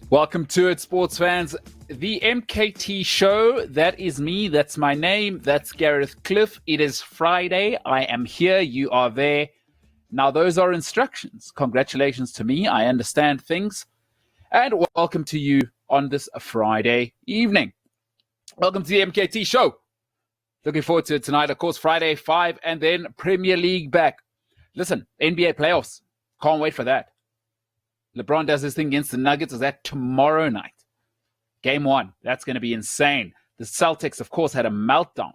Welcome to it, sports fans. The MKT Show. That is me. That's my name. That's Gareth Cliff. It is Friday. I am here. You are there. Now, those are instructions. Congratulations to me. I understand things. And welcome to you on this Friday evening. Welcome to the MKT Show. Looking forward to it tonight. Of course, Friday 5 and then Premier League back. Listen, NBA playoffs. Can't wait for that. LeBron does his thing against the Nuggets. Is that tomorrow night? Game 1. That's going to be insane. The Celtics, of course, had a meltdown.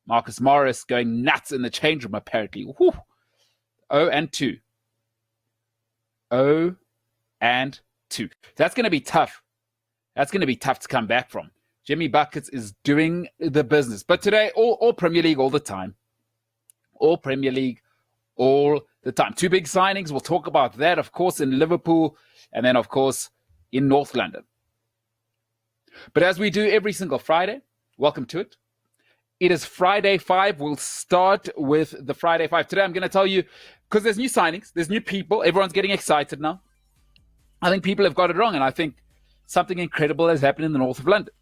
Marcus Morris going nuts in the change room, apparently. Whew. 0-2. 0-2. That's going to be tough. That's going to be tough to come back from. Jimmy Buckets is doing the business. But today, all Premier League all the time. All Premier League all the time. 2 big signings. We'll talk about that, of course, in Liverpool and then, of course, in North London. But as we do every single Friday, welcome to it. It is Friday 5. We'll start with the Friday 5. Today, I'm going to tell you, because there's new signings, there's new people. Everyone's getting excited now. I think people have got it wrong, and I think something incredible has happened in the north of London.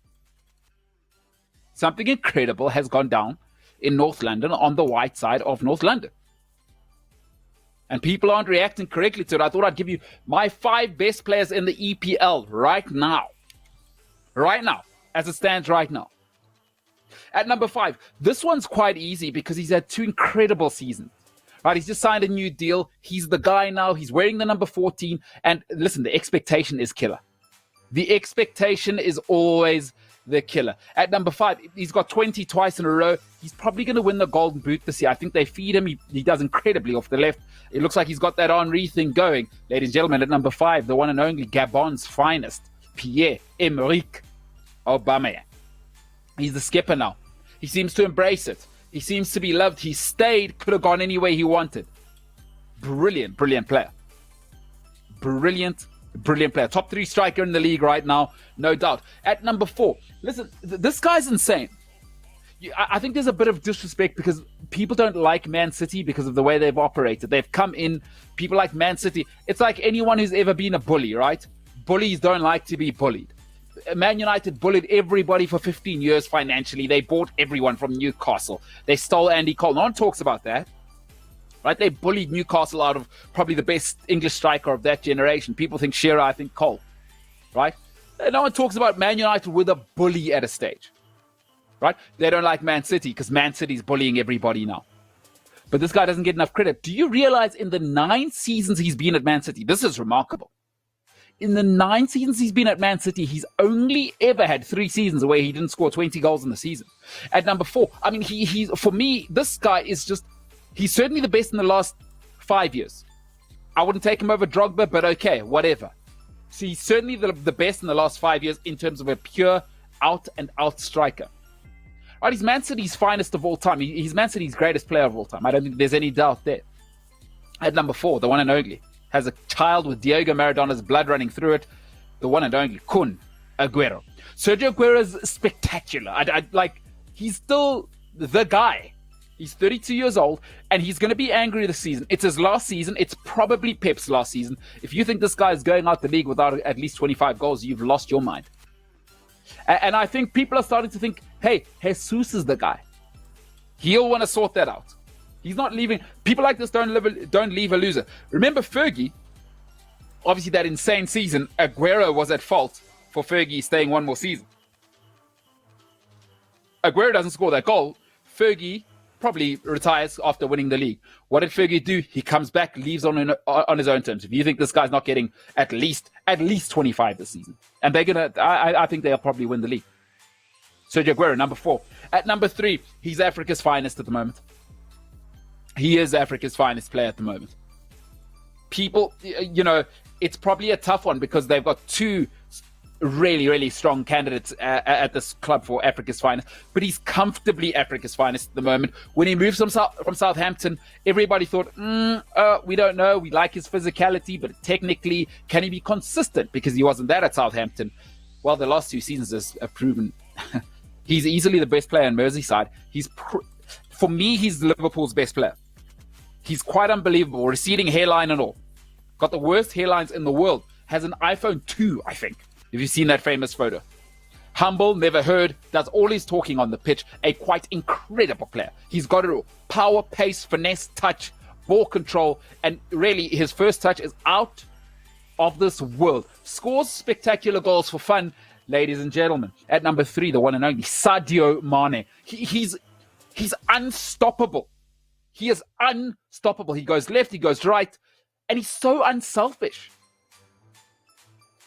Something incredible has gone down in North London on the white side of North London. And people aren't reacting correctly to it. I thought I'd give you my 5 best players in the EPL right now. Right now, as it stands right now. At number 5, this one's quite easy because he's had 2 incredible seasons. Right, he's just signed a new deal. He's the guy now. He's wearing the number 14. And listen, the expectation is killer. The expectation is always the killer. At number 5, he's got 20 twice in a row. He's probably going to win the Golden Boot this year. I think they feed him. He does incredibly off the left. It looks like he's got that Henry thing going. Ladies and gentlemen, at number 5, the one and only Gabon's finest, Pierre-Emerick Aubameyang. He's the skipper now. He seems to embrace it. He seems to be loved. He stayed, could have gone any way he wanted. Brilliant player. Brilliant player. Top 3 striker in the league right now, no doubt. At number 4, listen, this guy's insane. I think there's a bit of disrespect because people don't like Man City because of the way they've operated. They've come in, people like Man City. It's like anyone who's ever been a bully, right? Bullies don't like to be bullied. Man United bullied everybody for 15 years financially. They bought everyone from Newcastle. They stole Andy Cole. No one talks about that. Right? They bullied Newcastle out of probably the best English striker of that generation. People think Shearer, I think Cole. Right? No one talks about Man United with a bully at a stage. Right? They don't like Man City because Man City's bullying everybody now. But this guy doesn't get enough credit. Do you realize in the 9 seasons he's been at Man City, this is remarkable. In the 9 seasons he's been at Man City, he's only ever had 3 seasons where he didn't score 20 goals in the season. At number 4, I mean, he's for me, this guy is just, he's certainly the best in the last 5 years. I wouldn't take him over Drogba, but okay, whatever. So he's certainly the best in the last 5 years in terms of a pure out-and-out striker. Right, he's Man City's finest of all time. He's Man City's greatest player of all time. I don't think there's any doubt there. At number 4, the one and only, has a child with Diego Maradona's blood running through it. The one and only, Kun Aguero. Sergio Aguero's spectacular. He's still the guy. He's 32 years old, and he's going to be angry this season. It's his last season. It's probably Pep's last season. If you think this guy is going out the league without at least 25 goals, you've lost your mind. And I think people are starting to think, hey, Jesus is the guy. He'll want to sort that out. He's not leaving. People like this don't leave a loser. Remember Fergie, obviously that insane season, Aguero was at fault for Fergie staying 1 more season. Aguero doesn't score that goal. Fergie probably retires after winning the league. What did Fergie do? He comes back, leaves on his own terms. If you think this guy's not getting at least 25 this season, and they're gonna, I think they'll probably win the league. Sergio Aguero, number 4. At number 3, he's Africa's finest at the moment. He is Africa's finest player at the moment. People, it's probably a tough one because they've got 2 really, really strong candidates at this club for Africa's finest. But he's comfortably Africa's finest at the moment. When he moved from Southampton, everybody thought, we don't know. We like his physicality, but technically, can he be consistent? Because he wasn't that at Southampton. Well, the last 2 seasons have proven he's easily the best player in Merseyside. For me, he's Liverpool's best player. He's quite unbelievable. Receding hairline and all. Got the worst hairlines in the world. Has an iPhone 2, I think. Have you seen that famous photo? Humble, never heard, does all his talking on the pitch. A quite incredible player. He's got it all. Power, pace, finesse, touch, ball control, and really his first touch is out of this world. Scores spectacular goals for fun, ladies and gentlemen. At number 3, the one and only Sadio Mane. He's unstoppable. He is unstoppable. He goes left, he goes right, and he's so unselfish.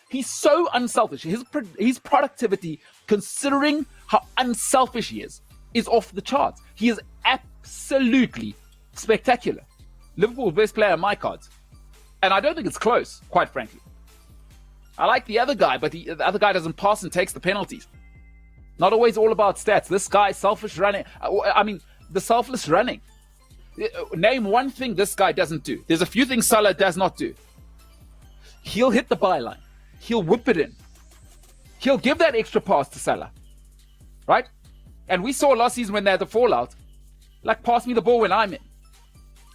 He's so unselfish. His productivity, considering how unselfish he is off the charts. He is absolutely spectacular. Liverpool's best player on my cards. And I don't think it's close, quite frankly. I like the other guy, but the other guy doesn't pass and takes the penalties. Not always all about stats. This guy, selfish running. I mean, the selfless running. Name one thing this guy doesn't do. There's a few things Salah does not do. He'll hit the byline. He'll whip it in. He'll give that extra pass to Salah. Right? And we saw last season when they had the fallout. Like, pass me the ball when I'm in.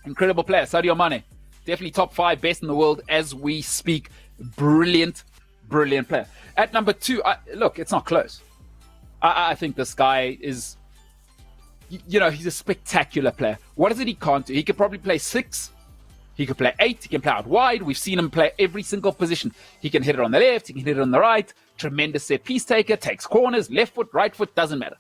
Incredible player. Sadio Mane. Definitely top 5 best in the world as we speak. Brilliant, brilliant player. At number 2, look, it's not close. I think this guy is, he's a spectacular player. What is it he can't do? He could probably play 6. He could play 8. He can play out wide. We've seen him play every single position. He can hit it on the left. He can hit it on the right. Tremendous set piece taker. Takes corners. Left foot, right foot. Doesn't matter.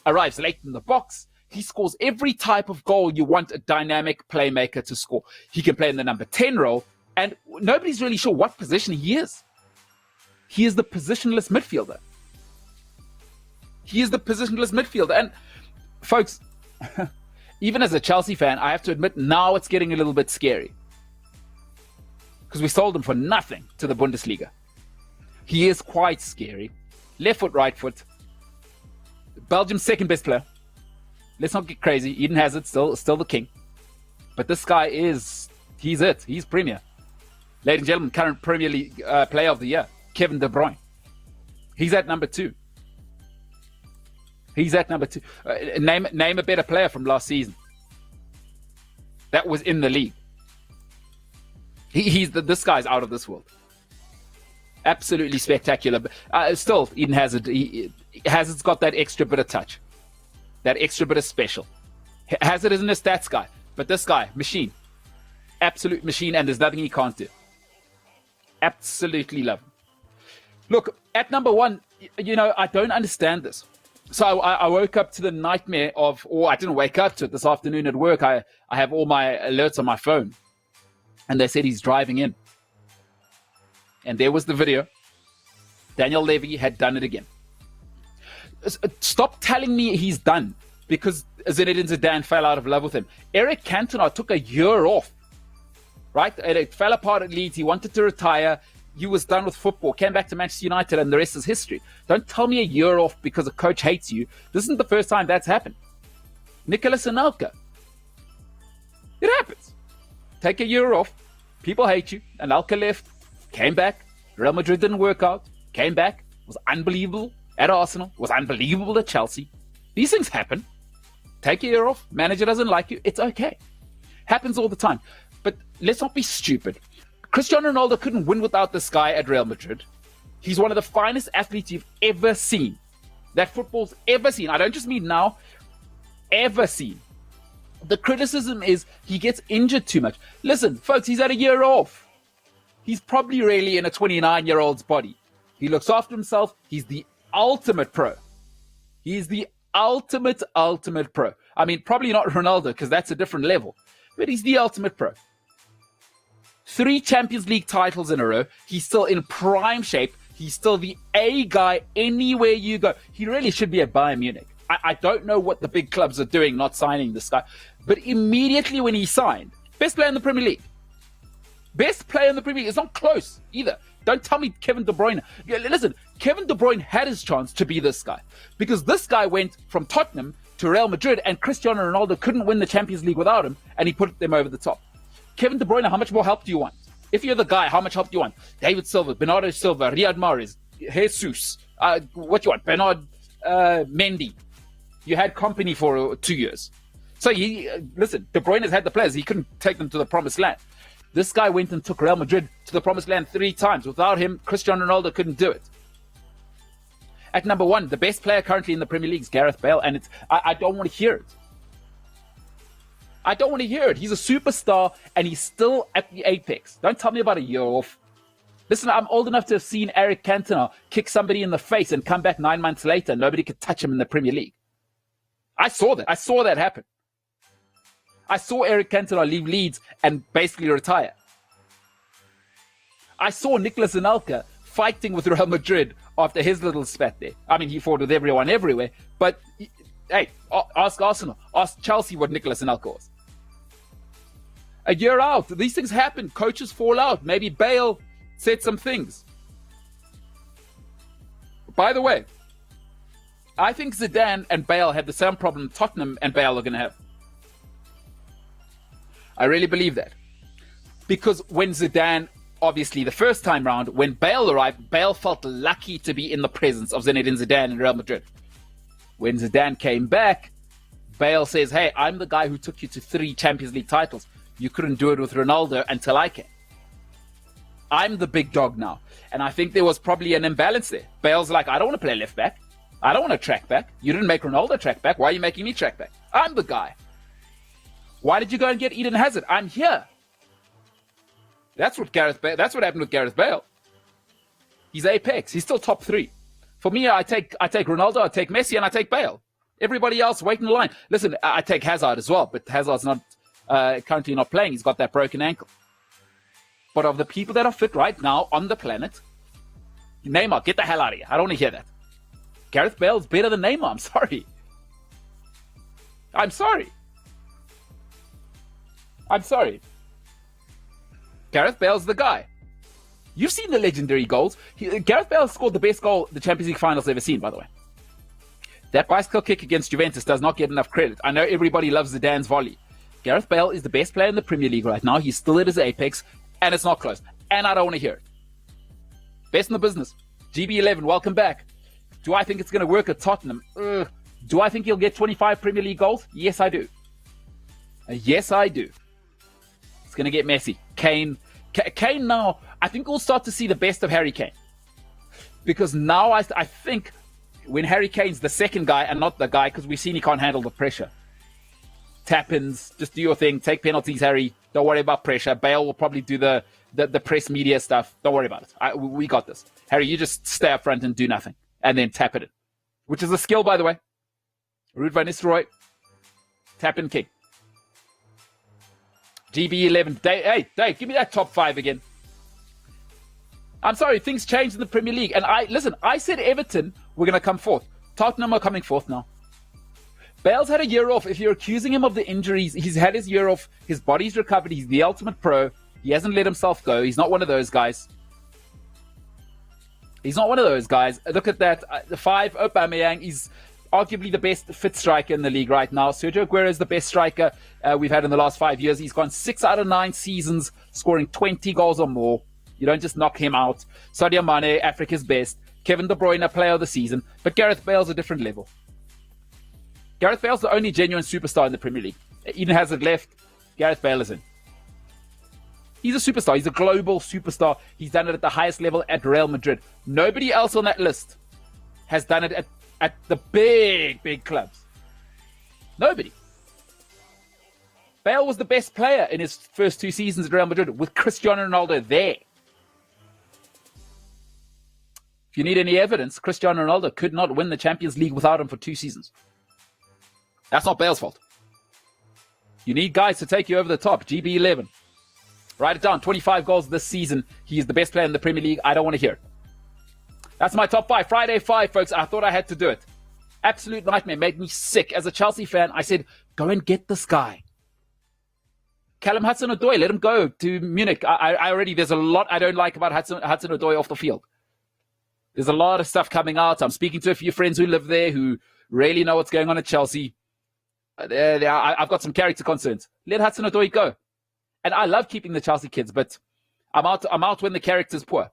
Arrives late in the box. He scores every type of goal you want a dynamic playmaker to score. He can play in the number 10 role. And nobody's really sure what position he is. He is the positionless midfielder. He is the positionless midfielder. And folks, even as a Chelsea fan, I have to admit now it's getting a little bit scary. Because we sold him for nothing to the Bundesliga. He is quite scary. Left foot, right foot. Belgium's second best player. Let's not get crazy. Eden Hazard, still the king. But this guy he's it. He's premier. Ladies and gentlemen, current Premier League player of the year, Kevin De Bruyne. He's at number 2. He's at number 2. Name a better player from last season that was in the league. This guy's out of this world. Absolutely spectacular. Still, Eden Hazard. Hazard's got that extra bit of touch, that extra bit of special. Hazard isn't a stats guy, but this guy, machine, absolute machine, and there's nothing he can't do. Absolutely love him. Look, at number 1, I don't understand this. So I woke up to the nightmare I didn't wake up to it this afternoon at work. I have all my alerts on my phone. And they said he's driving in. And there was the video. Daniel Levy had done it again. Stop telling me he's done because Zinedine Zidane fell out of love with him. Eric Cantona took a year off. Right? It fell apart at Leeds. He wanted to retire. He was done with football, came back to Manchester United, and the rest is history. Don't tell me a year off because a coach hates you. This isn't the first time that's happened. Nicolas Anelka. It happens. Take a year off. People hate you. Anelka left. Came back. Real Madrid didn't work out. Came back. Was unbelievable at Arsenal. Was unbelievable at Chelsea. These things happen. Take a year off. Manager doesn't like you. It's okay. Happens all the time. But let's not be stupid. Cristiano Ronaldo couldn't win without this guy at Real Madrid. He's one of the finest athletes you've ever seen. That football's ever seen. I don't just mean now. Ever seen. The criticism is he gets injured too much. Listen, folks, he's had a year off. He's probably really in a 29-year-old's body. He looks after himself. He's the ultimate pro. He's the ultimate pro. I mean, probably not Ronaldo because that's a different level. But he's the ultimate pro. 3 Champions League titles in a row. He's still in prime shape. He's still the A guy anywhere you go. He really should be at Bayern Munich. I don't know what the big clubs are doing not signing this guy. But immediately when he signed, best player in the Premier League. Best player in the Premier League. It's not close either. Don't tell me Kevin De Bruyne. Listen, Kevin De Bruyne had his chance to be this guy. Because this guy went from Tottenham to Real Madrid and Cristiano Ronaldo couldn't win the Champions League without him and he put them over the top. Kevin De Bruyne, how much more help do you want? If you're the guy, how much help do you want? David Silva, Bernardo Silva, Riyad Mahrez, Jesus. What do you want? Bernard Mendy. You had company for 2 years. So listen, De Bruyne has had the players. He couldn't take them to the promised land. This guy went and took Real Madrid to the promised land 3 times. Without him, Cristiano Ronaldo couldn't do it. At number 1, the best player currently in the Premier League is Gareth Bale, and I don't want to hear it. I don't want to hear it. He's a superstar, and he's still at the apex. Don't tell me about a year off. Listen, I'm old enough to have seen Eric Cantona kick somebody in the face and come back 9 months later. Nobody could touch him in the Premier League. I saw that. I saw that happen. I saw Eric Cantona leave Leeds and basically retire. I saw Nicolas Anelka fighting with Real Madrid after his little spat there. I mean, he fought with everyone everywhere. But, hey, ask Arsenal. Ask Chelsea what Nicolas Anelka was. A year out, these things happen. Coaches fall out. Maybe Bale said some things. By the way, I think Zidane and Bale had the same problem Tottenham and Bale are going to have. I really believe that. Because when Zidane, obviously the first time round, when Bale arrived, Bale felt lucky to be in the presence of Zinedine Zidane in Real Madrid. When Zidane came back, Bale says, hey, I'm the guy who took you to 3 Champions League titles. You couldn't do it with Ronaldo until I came. I'm the big dog now. And I think there was probably an imbalance there. Bale's like, I don't want to play left back. I don't want to track back. You didn't make Ronaldo track back. Why are you making me track back? I'm the guy. Why did you go and get Eden Hazard? I'm here. That's what happened with Gareth Bale. He's apex. He's still top 3. For me, I take Ronaldo, I take Messi, and I take Bale. Everybody else wait in the line. Listen, I take Hazard as well, but Hazard's not currently not playing. He's got that broken ankle. But of the people that are fit right now on the planet, Neymar, get the hell out of here. I don't want to hear that. Gareth Bale's better than Neymar. I'm sorry. I'm sorry. Gareth Bale's the guy. You've seen the legendary goals. Gareth Bale scored the best goal the Champions League finals ever seen, by the way. That bicycle kick against Juventus does not get enough credit. I know everybody loves Zidane's volley. Gareth Bale is the best player in the Premier League right now. He's still at his apex, and it's not close. And I don't want to hear it. Best in the business. GB11, welcome back. Do I think it's going to work at Tottenham? Do I think he'll get 25 Premier League goals? Yes, I do. Yes, I do. It's going to get messy. Kane now, I think we'll start to see the best of Harry Kane. Because now I think when Harry Kane's the second guy and not the guy, because we've seen he can't handle the pressure. Tap-ins, just do your thing, take penalties, Harry. Don't worry about pressure. Bale will probably do the press media stuff. Don't worry about it. We got this. Harry, you just stay up front and do nothing. And then tap it in. Which is a skill, by the way. Ruud van Nistelrooy. Tap in king. GB11. Dave, give me that top 5 again. I'm sorry, things changed in the Premier League. And I said Everton were going to come fourth. Tottenham are coming fourth now. Bale's had a year off. If you're accusing him of the injuries, he's had his year off. His body's recovered. He's the ultimate pro. He hasn't let himself go. He's not one of those guys. Look at that. The 5, Aubameyang. He's arguably the best fit striker in the league right now. Sergio Aguero is the best striker we've had in the last 5 years. He's gone 6 out of 9 seasons, scoring 20 goals or more. You don't just knock him out. Sadio Mane, Africa's best. Kevin De Bruyne, player of the season. But Gareth Bale's a different level. Gareth Bale's the only genuine superstar in the Premier League. Eden Hazard left. Gareth Bale is in. He's a superstar. He's a global superstar. He's done it at the highest level at Real Madrid. Nobody else on that list has done it at the big clubs. Nobody. Bale was the best player in his first 2 seasons at Real Madrid with Cristiano Ronaldo there. If you need any evidence, Cristiano Ronaldo could not win the Champions League without him for 2 seasons. That's not Bale's fault. You need guys to take you over the top. GB11. Write it down. 25 goals this season. He is the best player in the Premier League. I don't want to hear it. That's my top 5. Friday 5, folks. I thought I had to do it. Absolute nightmare. Made me sick. As a Chelsea fan, I said, go and get this guy. Callum Hudson-Odoi, let him go to Munich. There's a lot I don't like about Hudson-Odoi off the field. There's a lot of stuff coming out. I'm speaking to a few friends who live there who really know what's going on at Chelsea. I've got some character concerns. Let Hudson-Odoi go. And I love keeping the Chelsea kids, but I'm out when the character's poor.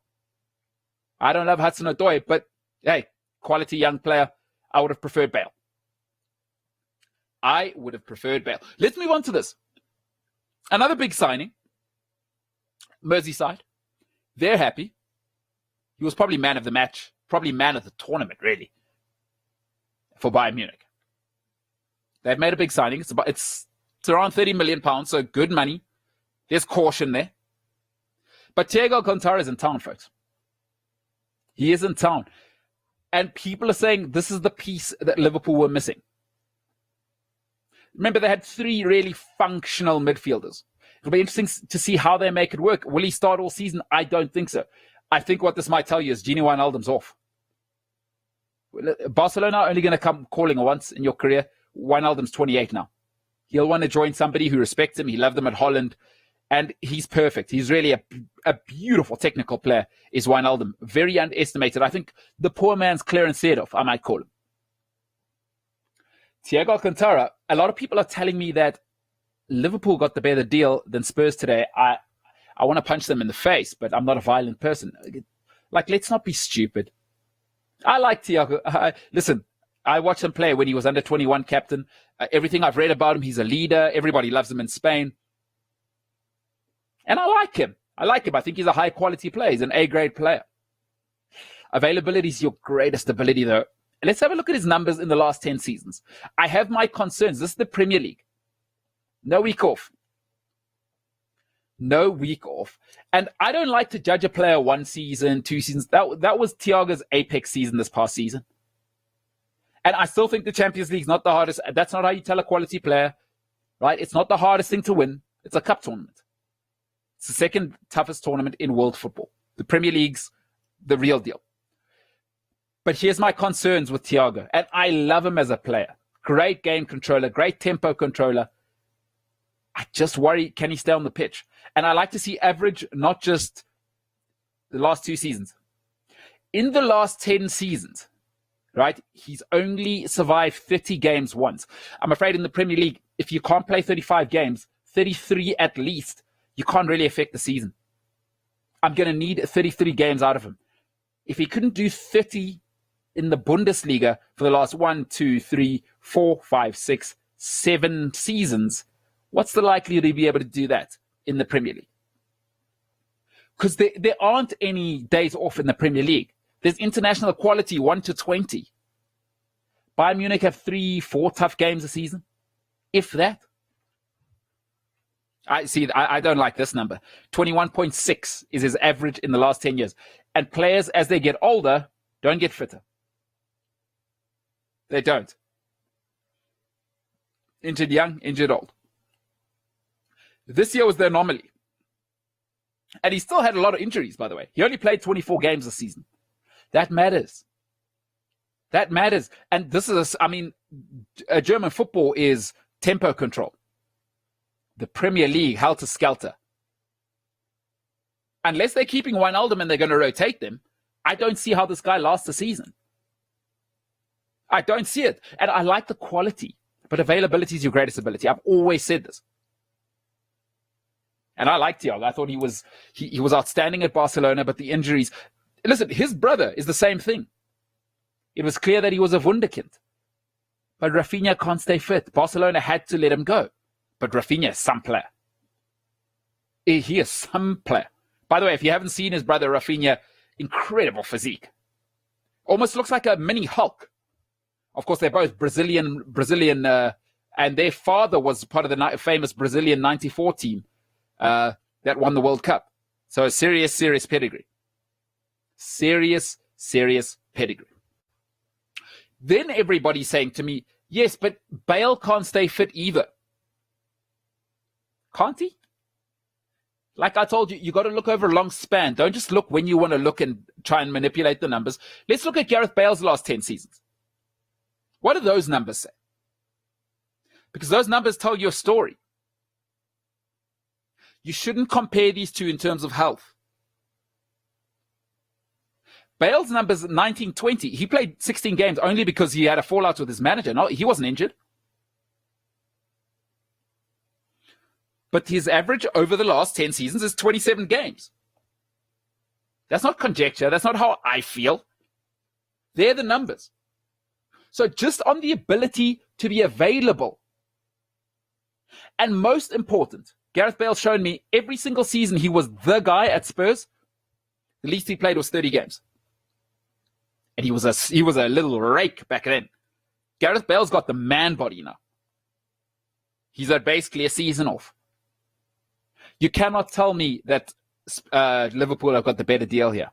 I don't love Hudson-Odoi, but hey, quality young player. I would have preferred Bale. Let's move on to this. Another big signing. Merseyside. They're happy. He was probably man of the match, probably man of the tournament, really, for Bayern Munich. They've made a big signing. It's around £30 million, so good money. There's caution there. But Thiago Alcantara is in town, folks. He is in town. And people are saying this is the piece that Liverpool were missing. Remember, they had 3 really functional midfielders. It'll be interesting to see how they make it work. Will he start all season? I don't think so. I think what this might tell you is Gini Wijnaldum's off. Barcelona are only going to come calling once in your career. Wijnaldum's 28 now. He'll want to join somebody who respects him. He loved them at Holland. And he's perfect. He's really a beautiful technical player, is Wijnaldum. Very underestimated. I think the poor man's Clarence Seedorf, I might call him. Thiago Alcantara, a lot of people are telling me that Liverpool got the better deal than Spurs today. I want to punch them in the face, but I'm not a violent person. Like, let's not be stupid. I like Thiago. Listen, I watched him play when he was under 21 captain. Everything I've read about him, he's a leader. Everybody loves him in Spain. And I like him. I think he's a high-quality player. He's an A-grade player. Availability is your greatest ability, though. Let's have a look at his numbers in the last 10 seasons. I have my concerns. This is the Premier League. No week off. No week off. And I don't like to judge a player 1 season, 2 seasons. That was Thiago's apex season this past season. And I still think the Champions League is not the hardest. That's not how you tell a quality player, right? It's not the hardest thing to win. It's a cup tournament. It's the second toughest tournament in world football. The Premier League's the real deal. But here's my concerns with Thiago. And I love him as a player. Great game controller, great tempo controller. I just worry, can he stay on the pitch? And I like to see average, not just the last 2 seasons. In the last 10 seasons, right, he's only survived 30 games once. I'm afraid in the Premier League, if you can't play 35 games, 33 at least, you can't really affect the season. I'm going to need 33 games out of him. If he couldn't do 30 in the Bundesliga for the last 1, 2, 3, 4, 5, 6, 7 seasons, what's the likelihood he'd be able to do that in the Premier League? Because there aren't any days off in the Premier League. There's international quality 1 to 20. Bayern Munich have 3, 4 tough games a season, if that. I don't like this number. 21.6 is his average in the last 10 years. And players, as they get older, don't get fitter. They don't. Injured young, injured old. This year was the anomaly. And he still had a lot of injuries, by the way. He only played 24 games this season. That matters. That matters. And this is, German football is tempo control. The Premier League, helter-skelter. Unless they're keeping Wijnaldum and they're going to rotate them, I don't see how this guy lasts a season. I don't see it. And I like the quality, but availability is your greatest ability. I've always said this. And I like Thiago. I thought he was outstanding at Barcelona, but the injuries... Listen, his brother is the same thing. It was clear that he was a wunderkind. But Rafinha can't stay fit. Barcelona had to let him go. But Rafinha is some player. He is some player. By the way, if you haven't seen his brother Rafinha, incredible physique. Almost looks like a mini Hulk. Of course, they're both Brazilian, and their father was part of the famous Brazilian 94 team that won the World Cup. So a serious pedigree. Serious pedigree. Then everybody's saying to me, yes, but Bale can't stay fit either. Can't he? Like I told you, you got to look over a long span. Don't just look when you want to look and try and manipulate the numbers. Let's look at Gareth Bale's last 10 seasons. What do those numbers say? Because those numbers tell your story. You shouldn't compare these two in terms of health. Bale's numbers 19-20. He played 16 games only because he had a fallout with his manager. No, he wasn't injured. But his average over the last 10 seasons is 27 games. That's not conjecture. That's not how I feel. They're the numbers. So just on the ability to be available. And most important, Gareth Bale's shown me every single season he was the guy at Spurs. The least he played was 30 games. And he was a little rake back then. Gareth Bale's got the man body now. He's at basically a season off. You cannot tell me that Liverpool have got the better deal here.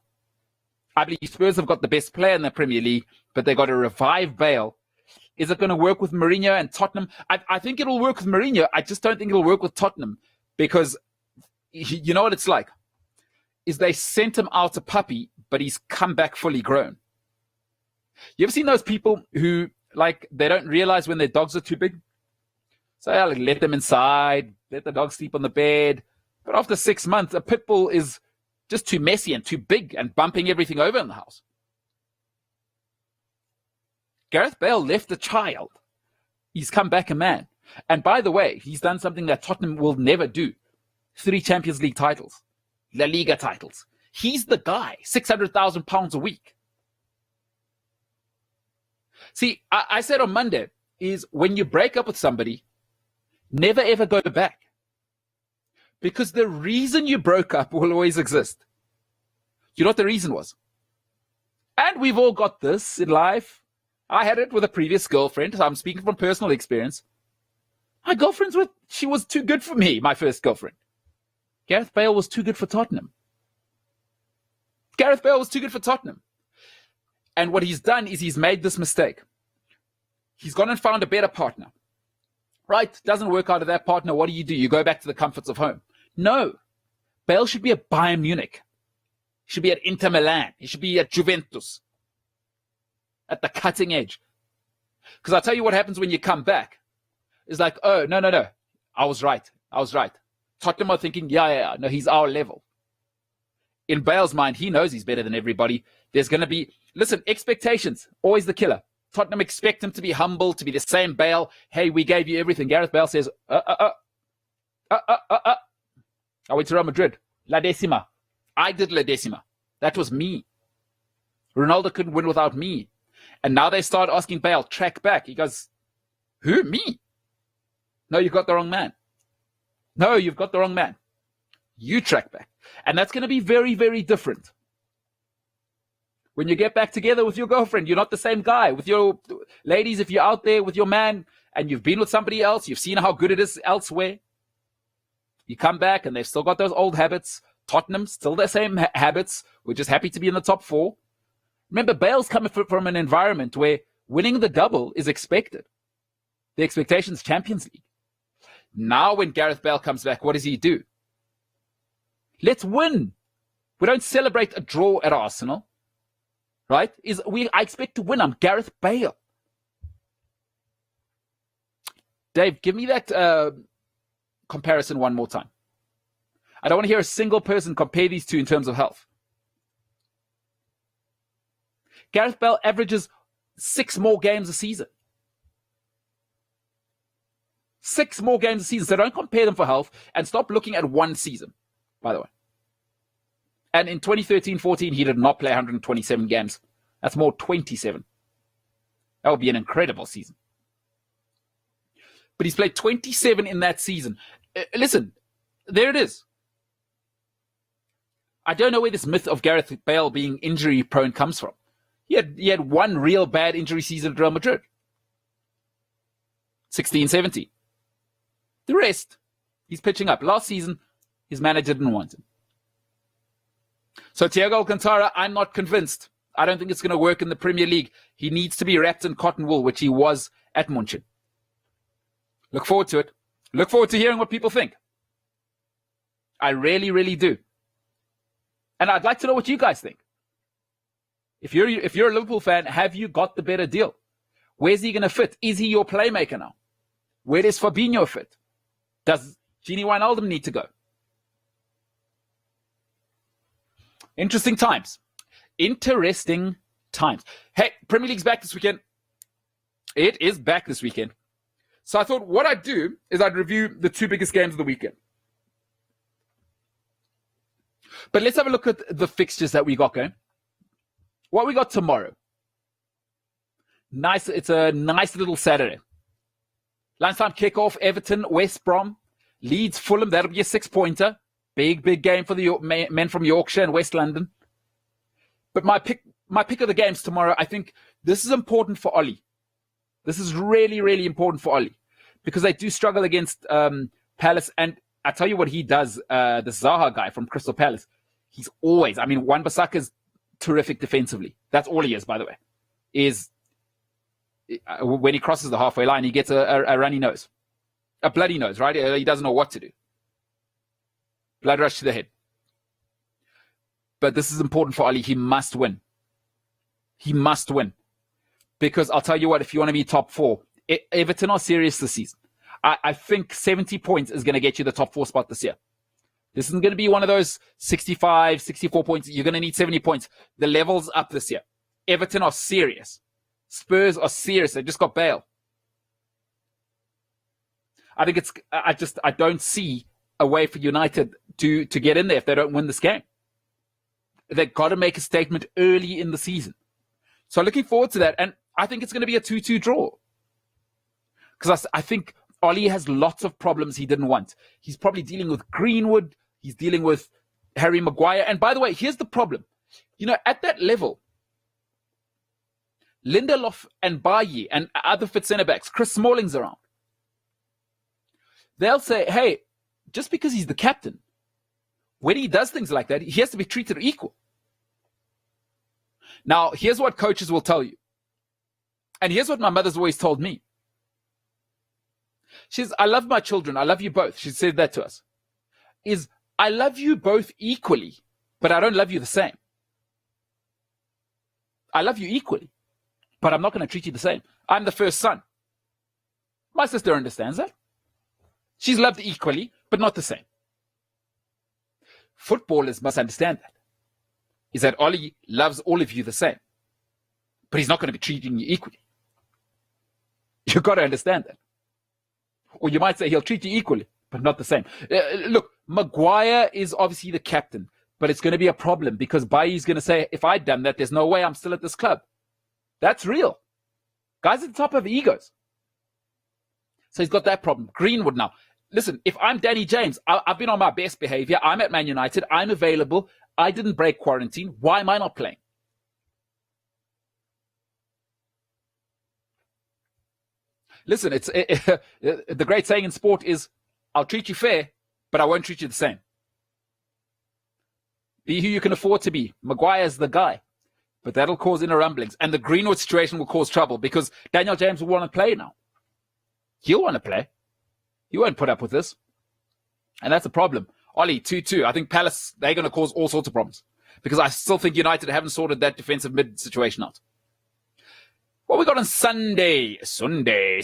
I believe Spurs have got the best player in the Premier League, but they got to revive Bale. Is it going to work with Mourinho and Tottenham? I think it'll work with Mourinho. I just don't think it'll work with Tottenham because you know what it's like? Is they sent him out a puppy, but he's come back fully grown. You ever seen those people who, like, they don't realize when their dogs are too big? So yeah, like, let them inside, let the dog sleep on the bed. But after 6 months, a pit bull is just too messy and too big and bumping everything over in the house. Gareth Bale left a child. He's come back a man. And by the way, he's done something that Tottenham will never do. 3 Champions League titles. La Liga titles. He's the guy. £600,000 a week. See, I said on Monday, is when you break up with somebody, never ever go back. Because the reason you broke up will always exist. You know what the reason was? And we've all got this in life. I had it with a previous girlfriend. So I'm speaking from personal experience. My girlfriend, she was too good for me, my first girlfriend. Gareth Bale was too good for Tottenham. Gareth Bale was too good for Tottenham. And what he's done is he's made this mistake. He's gone and found a better partner. Right? Doesn't work out of that partner. What do? You go back to the comforts of home. No. Bale should be at Bayern Munich. He should be at Inter Milan. He should be at Juventus. At the cutting edge. Because I'll tell you what happens when you come back. It's like, oh, no. I was right. Tottenham are thinking, yeah. No, he's our level. In Bale's mind, he knows he's better than everybody. There's going to be, listen, expectations, always the killer. Tottenham expect him to be humble, to be the same Bale. Hey, we gave you everything. Gareth Bale says, I went to Real Madrid. La Decima. I did La Decima. That was me. Ronaldo couldn't win without me. And now they start asking Bale, track back. He goes, who? Me? No, you've got the wrong man. No, you've got the wrong man. You track back. And that's going to be very, very different. When you get back together with your girlfriend, you're not the same guy. With your ladies, if you're out there with your man and you've been with somebody else, you've seen how good it is elsewhere. You come back and they've still got those old habits. Tottenham, still the same habits. We're just happy to be in the top 4. Remember, Bale's coming from an environment where winning the double is expected. The expectation is Champions League. Now when Gareth Bale comes back, what does he do? Let's win. We don't celebrate a draw at Arsenal. Right? I expect to win. I'm Gareth Bale. Dave, give me that comparison one more time. I don't want to hear a single person compare these two in terms of health. Gareth Bale averages 6 more games a season. 6 more games a season. So don't compare them for health and stop looking at one season, by the way. And in 2013-14, he did not play 127 games. That's more 27. That would be an incredible season. But he's played 27 in that season. Listen, there it is. I don't know where this myth of Gareth Bale being injury prone comes from. He had one real bad injury season at Real Madrid. 16-17. The rest, he's pitching up. Last season, his manager didn't want him. So Thiago Alcantara, I'm not convinced. I don't think it's going to work in the Premier League. He needs to be wrapped in cotton wool, which he was at München. Look forward to it. Look forward to hearing what people think. I really, really do. And I'd like to know what you guys think. If you're a Liverpool fan, have you got the better deal? Where's he going to fit? Is he your playmaker now? Where does Fabinho fit? Does Gini Wijnaldum need to go? Interesting times. Interesting times. Hey, Premier League's back this weekend. It is back this weekend. So I thought what I'd do is I'd review the 2 biggest games of the weekend. But let's have a look at the fixtures that we got going. What we got tomorrow. It's a nice little Saturday. Lunchtime kickoff, Everton, West Brom. Leeds, Fulham, that'll be a 6-pointer. Big game for the men from Yorkshire and West London. But my pick of the games tomorrow, I think this is important for Ollie. This is really important for Ollie because they do struggle against Palace. And I tell you what he does, the Zaha guy from Crystal Palace, he's always, Wan-Bissaka's terrific defensively. That's all he is, by the way, is when he crosses the halfway line, he gets a runny nose, a bloody nose, right? He doesn't know what to do. Blood rush to the head. But this is important for Ollie. He must win. He must win. Because I'll tell you what, if you want to be top 4, Everton are serious this season. I think 70 points is going to get you the top 4 spot this year. This isn't going to be one of those 65, 64 points. You're going to need 70 points. The level's up this year. Everton are serious. Spurs are serious. They just got Bale. I think I don't see a way for United to get in there if they don't win this game. They've got to make a statement early in the season. So looking forward to that. And I think it's going to be a 2-2 draw. Because I think Ollie has lots of problems he didn't want. He's probably dealing with Greenwood. He's dealing with Harry Maguire. And by the way, here's the problem. At that level, Lindelof and Bailly and other fit centre-backs, Chris Smalling's around. They'll say, hey, just because he's the captain, when he does things like that, he has to be treated equal. Now, here's what coaches will tell you. And here's what my mother's always told me. She says, I love my children. I love you both. She said that to us. I love you both equally, but I don't love you the same. I love you equally, but I'm not going to treat you the same. I'm the first son. My sister understands that. She's loved equally, but not the same. Footballers must understand that. Is that Ollie loves all of you the same, but he's not going to be treating you equally. You've got to understand that. Or you might say he'll treat you equally, but not the same. Look, Maguire is obviously the captain, but it's going to be a problem because Bailly's going to say, if I'd done that, there's no way I'm still at this club. That's real. Guys at the top have egos. So he's got that problem. Greenwood now. Listen, if I'm Danny James, I've been on my best behavior. I'm at Man United. I'm available. I didn't break quarantine. Why am I not playing? Listen, the great saying in sport is, I'll treat you fair, but I won't treat you the same. Be who you can afford to be. Maguire's the guy. But that'll cause inner rumblings. And the Greenwood situation will cause trouble because Daniel James will want to play now. He'll want to play. He won't put up with this. And that's a problem. Ollie, 2-2. I think Palace, they're going to cause all sorts of problems. Because I still think United haven't sorted that defensive mid situation out. What we got on Sunday? Sunday.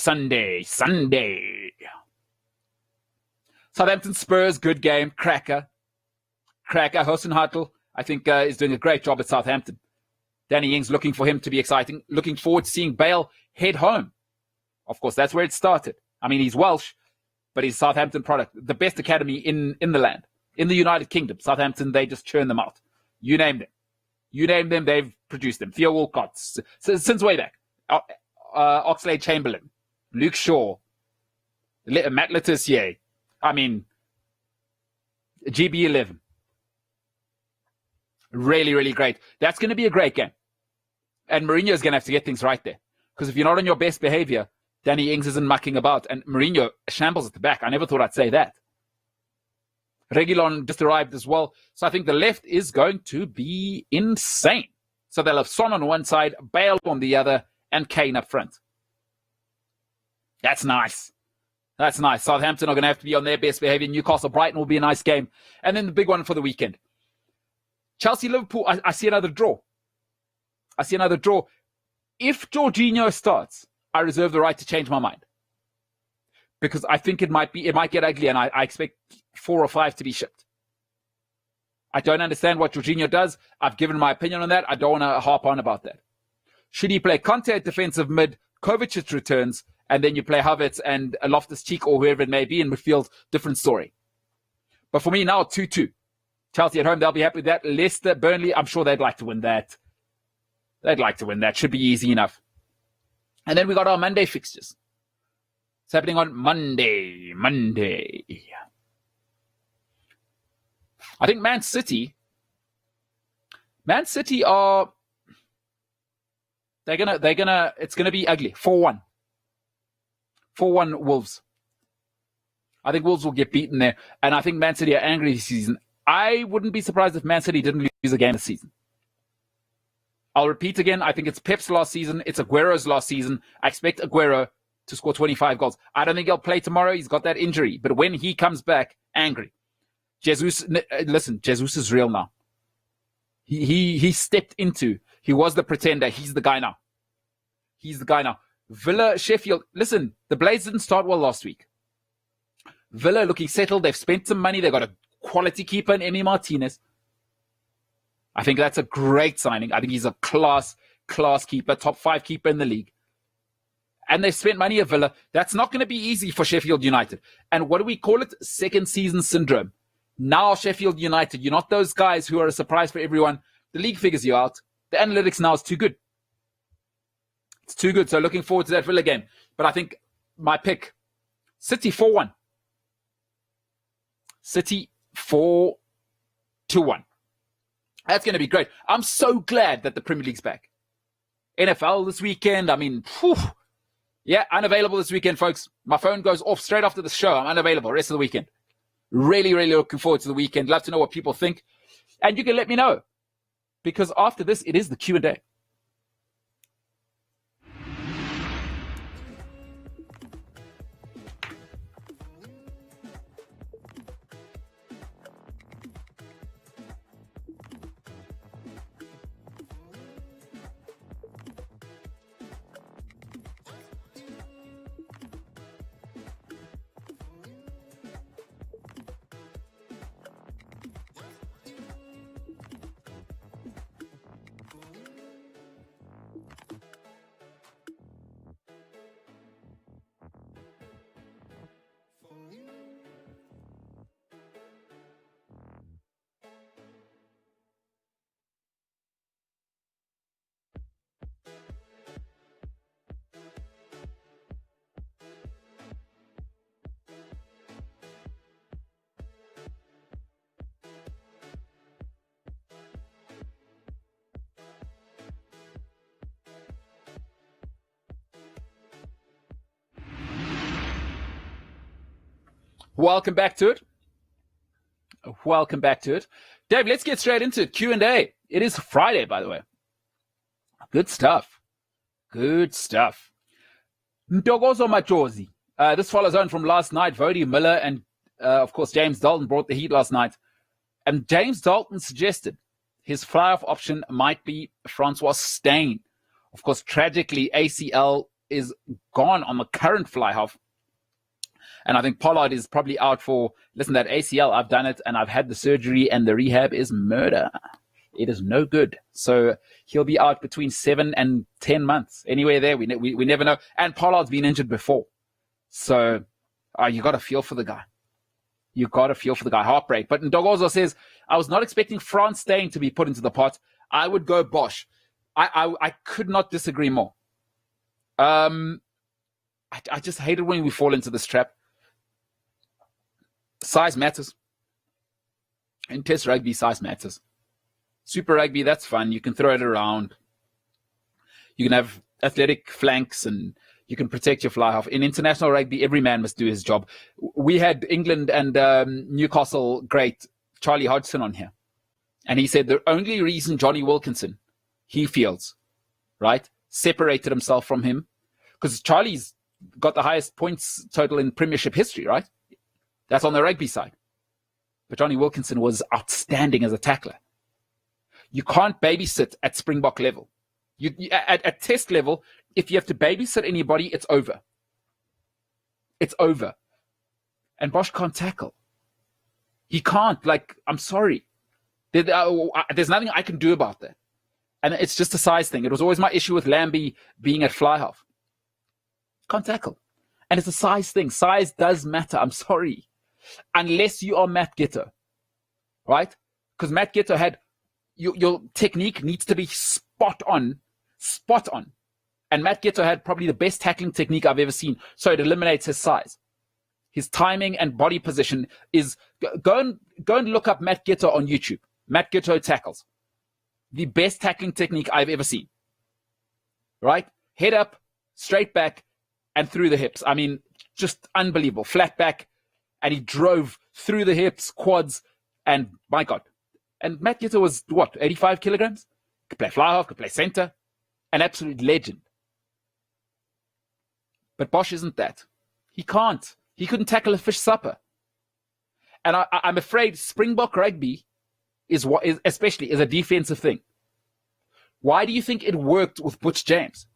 Southampton Spurs, good game. Cracker. Hasenhuttl, I think, is doing a great job at Southampton. Danny Ings looking for him to be exciting. Looking forward to seeing Bale head home. Of course, that's where it started. He's Welsh, but he's a Southampton product. The best academy in the land. In the United Kingdom. Southampton, they just churn them out. You name them, they've produced them. Theo Walcott, since way back. Oxlade-Chamberlain, Luke Shaw, Matt Le Tissier. GB11. Really, really great. That's going to be a great game. And Mourinho is going to have to get things right there. Because if you're not on your best behavior, Danny Ings isn't mucking about. And Mourinho shambles at the back. I never thought I'd say that. Reguilon just arrived as well. So I think the left is going to be insane. So they'll have Son on one side, Bale on the other, and Kane up front. That's nice. Southampton are going to have to be on their best behavior. Newcastle Brighton will be a nice game. And then the big one for the weekend. Chelsea Liverpool, I see another draw. If Jorginho starts, I reserve the right to change my mind. Because I think it might get ugly, and I expect 4 or 5 to be shipped. I don't understand what Jorginho does. I've given my opinion on that. I don't want to harp on about that. Should he play Conte at defensive mid, Kovacic returns, and then you play Havertz and Loftus-Cheek or whoever it may be in midfield, different story. But for me now, 2-2. Chelsea at home, they'll be happy with that. Leicester, Burnley, I'm sure they'd like to win that. Should be easy enough. And then we got our Monday fixtures. It's happening on Monday. I think Man City are it's gonna be ugly. 4-1. 4-1 Wolves. I think Wolves will get beaten there, and I think Man City are angry this season. I wouldn't be surprised if Man City didn't lose a game this season. I'll repeat again. I think it's Pep's last season. It's Aguero's last season. I expect Aguero to score 25 goals. I don't think he'll play tomorrow. He's got that injury. But when he comes back, angry. Jesus is real now. He stepped into. He was the pretender. He's the guy now. Villa, Sheffield. Listen, the Blades didn't start well last week. Villa looking settled. They've spent some money. They've got a quality keeper in Emi Martinez. I think that's a great signing. I think he's a class keeper, top 5 keeper in the league. And they spent money at Villa. That's not going to be easy for Sheffield United. And what do we call it? Second season syndrome. Now Sheffield United, you're not those guys who are a surprise for everyone. The league figures you out. The analytics now is too good. It's too good. So looking forward to that Villa game. But I think my pick, City 4-1. City 4-1. That's going to be great. I'm so glad that the Premier League's back. NFL this weekend. I mean, yeah, unavailable this weekend, folks. My phone goes off straight after the show. I'm unavailable rest of the weekend. Really, really looking forward to the weekend. Love to know what people think. And you can let me know. Because after this, it is the Q&A. Welcome back to it. Dave, let's get straight into it. Q&A. It is Friday, by the way. Good stuff. Ntokozo Machozi. This follows on from last night. Woude Muller and, of course, James Dalton brought the heat last night. And James Dalton suggested his fly-off option might be Francois Steyn. Of course, tragically, ACL is gone on the current fly-off. And I think Pollard is probably out for, listen, that ACL, I've done it and I've had the surgery and the rehab is murder. It is no good. So he'll be out between 7 and 10 months. Anywhere there, we never know. And Pollard's been injured before. So you got to feel for the guy. Heartbreak. But Ndogozo says, I was not expecting Franz Steyn to be put into the pot. I would go Bosch. I could not disagree more. I just hate it when we fall into this trap. Size matters. In Test rugby, size matters. Super rugby, that's fun. You can throw it around. You can have athletic flanks and you can protect your fly half. In international rugby, every man must do his job. We had England and Newcastle great Charlie Hodgson on here. And he said the only reason Johnny Wilkinson, he feels, right, separated himself from him, because Charlie's got the highest points total in Premiership history, right? That's on the rugby side. But Johnny Wilkinson was outstanding as a tackler. You can't babysit at Springbok level. At Test level, if you have to babysit anybody, it's over. It's over. And Bosch can't tackle. He can't. I'm sorry. There's nothing I can do about that. And it's just a size thing. It was always my issue with Lambie being at fly half. Can't tackle. And it's a size thing. Size does matter. I'm sorry. Unless you are Matt Ghetto, right? Because Matt Ghetto had, your technique needs to be spot on. And Matt Ghetto had probably the best tackling technique I've ever seen. So it eliminates his size. His timing and body position is go and look up Matt Gitto on YouTube. Matt Gitto tackles. The best tackling technique I've ever seen. Right? Head up, straight back, and through the hips. I mean, just unbelievable. Flat back, and he drove through the hips, quads, and my God. And Matt Gitto was, 85 kilograms? Could play fly half, could play center. An absolute legend. But Bosch isn't that. He can't. He couldn't tackle a fish supper. And I'm afraid Springbok rugby is especially a defensive thing. Why do you think it worked with Butch James?